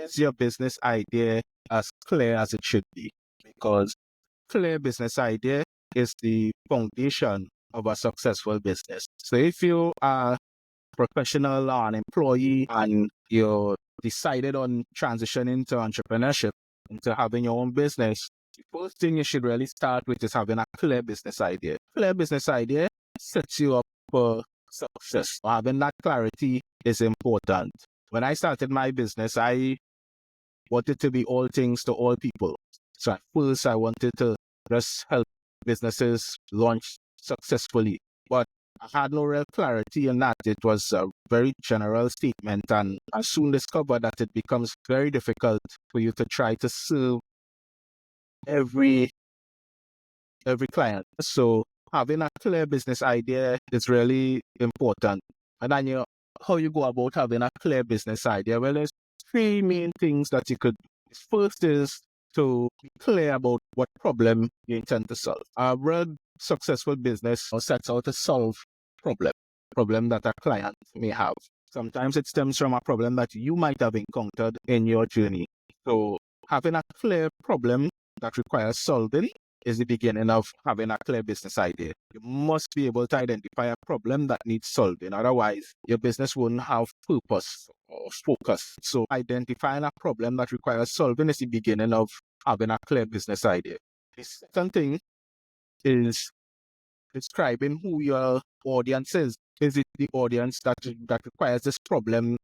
is your business idea as clear as it should be? Because clear business idea is the foundation of a successful business. So if you are a professional or an employee and you decided on transitioning to entrepreneurship, into having your own business, the first thing you should really start with is having a clear business idea. Clear business idea sets you up for success. Having that clarity is important. When I started my business, I wanted to be all things to all people. So at first, I wanted to just help businesses launch successfully. But I had no real clarity in that. It was a very general statement, and I soon discovered that it becomes very difficult for you to try to serve every client. So having a clear business idea is really important. And then how you go about having a clear business idea? Well, there's three main things that you could do. First is to be clear about what problem you intend to solve. A real successful business sets out to solve problem that a client may have. Sometimes it stems from a problem that you might have encountered in your journey. So having a clear problem that requires solving is the beginning of having a clear business idea. You must be able to identify a problem that needs solving. Otherwise, your business won't have purpose or focus. So identifying a problem that requires solving is the beginning of having a clear business idea. The second thing is describing who your audience is. Is it the audience that requires this problem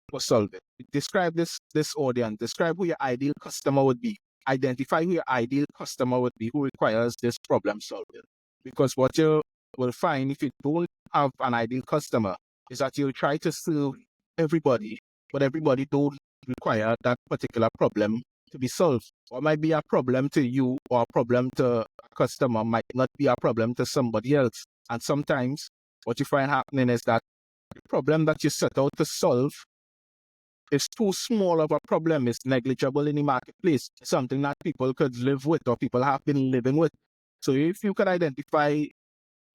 for solving? Describe this audience. Describe who your ideal customer would be. Identify who your ideal customer would be who requires this problem solving. Because what you will find if you don't have an ideal customer is that you'll try to serve everybody, but everybody don't require that particular problem to be solved. What might be a problem to you or a problem to a customer might not be a problem to somebody else. And sometimes what you find happening is that the problem that you set out to solve is too small of a problem, it's negligible in the marketplace, something that people could live with or people have been living with. So if you could identify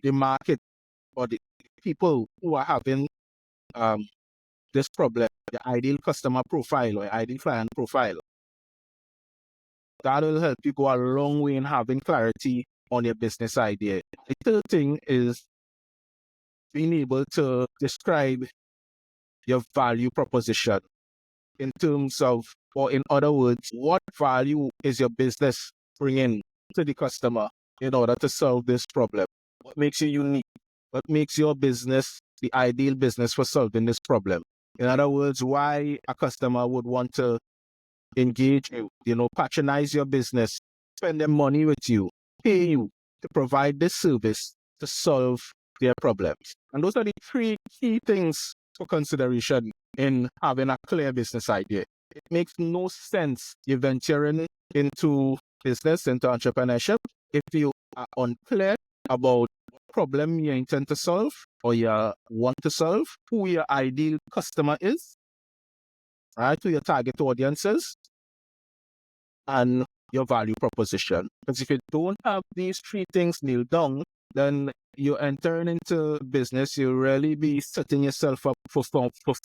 the market or the people who are having this problem, the ideal customer profile or ideal client profile, that will help you go a long way in having clarity on your business idea. The third thing is being able to describe your value proposition in terms of, or in other words, what value is your business bringing to the customer in order to solve this problem? What makes you unique? What makes your business the ideal business for solving this problem? In other words, why a customer would want to engage you, patronize your business, spend their money with you, pay you to provide this service to solve their problems. And those are the three key things for consideration in having a clear business idea. It makes no sense you venturing into business, into entrepreneurship, if you are unclear about what problem you intend to solve or you want to solve, who your ideal customer is, right, who your target audience is, and your value proposition. Because if you don't have these three things nailed down, then you're entering into business, you'll really be setting yourself up for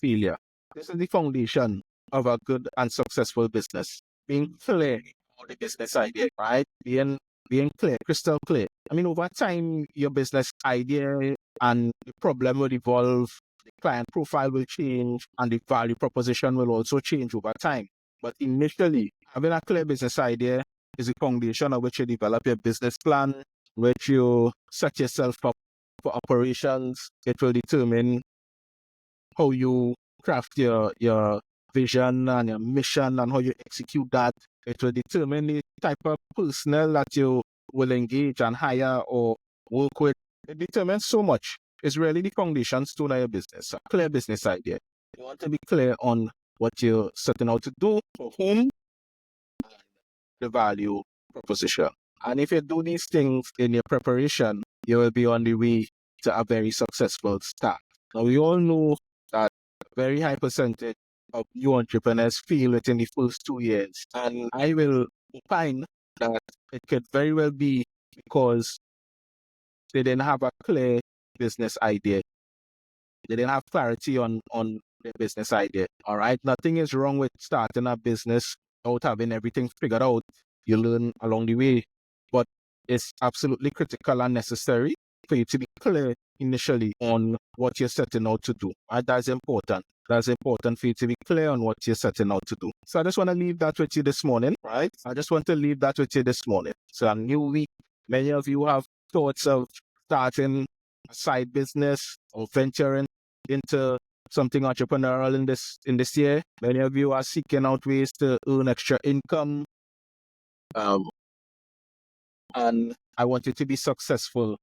failure. This is the foundation of a good and successful business. Being clear on the business idea, right? Being clear, crystal clear. I mean, over time, your business idea and the problem will evolve, the client profile will change, and the value proposition will also change over time. But initially, having a clear business idea is the foundation of which you develop your business plan, which you set yourself up for operations. It will determine how you craft your vision and your mission and how you execute that. It will determine the type of personnel that you will engage and hire or work with. It determines so much. It's really the foundation stone of your business, a clear business idea. You want to be clear on what you're setting out to do, for whom, the value proposition. And if you do these things in your preparation, you will be on the way to a very successful start. Now, we all know that a very high percentage of new entrepreneurs fail within the first 2 years. And I will opine that it could very well be because they didn't have a clear business idea. They didn't have clarity on their business idea. All right. Nothing is wrong with starting a business without having everything figured out. You learn along the way. But it's absolutely critical and necessary for you to be clear initially on what you're setting out to do. And that's important. That's important for you to be clear on what you're setting out to do. So I just want to leave that with you this morning, right? I just want to leave that with you this morning. So a new week. Many of you have thoughts of starting a side business or venturing into something entrepreneurial in this year. Many of you are seeking out ways to earn extra income. And I want you to be successful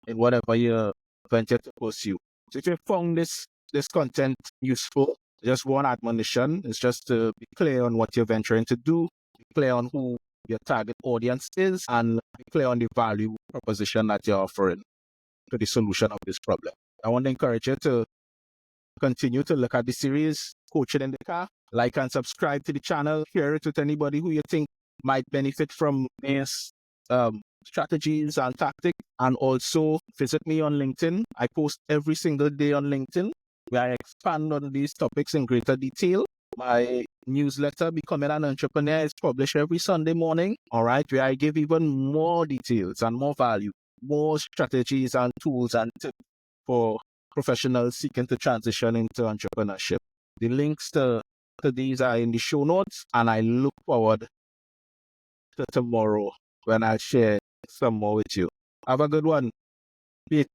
in whatever you venture to pursue. So if you found this content useful, just one admonition is just to be clear on what you're venturing to do, be clear on who your target audience is, and be clear on the value proposition that you're offering to the solution of this problem. I want to encourage you to continue to look at the series, Coaching in the Car. Like and subscribe to the channel. Share it with anybody who you think might benefit from these strategies and tactics. And also visit me on LinkedIn. I post every single day on LinkedIn where I expand on these topics in greater detail. My newsletter, Becoming an Entrepreneur, is published every Sunday morning, all right, where I give even more details and more value, more strategies and tools and tips for professionals seeking to transition into entrepreneurship. The links to these are in the show notes, and I look forward to tomorrow when I share some more with you. Have a good one. Peace.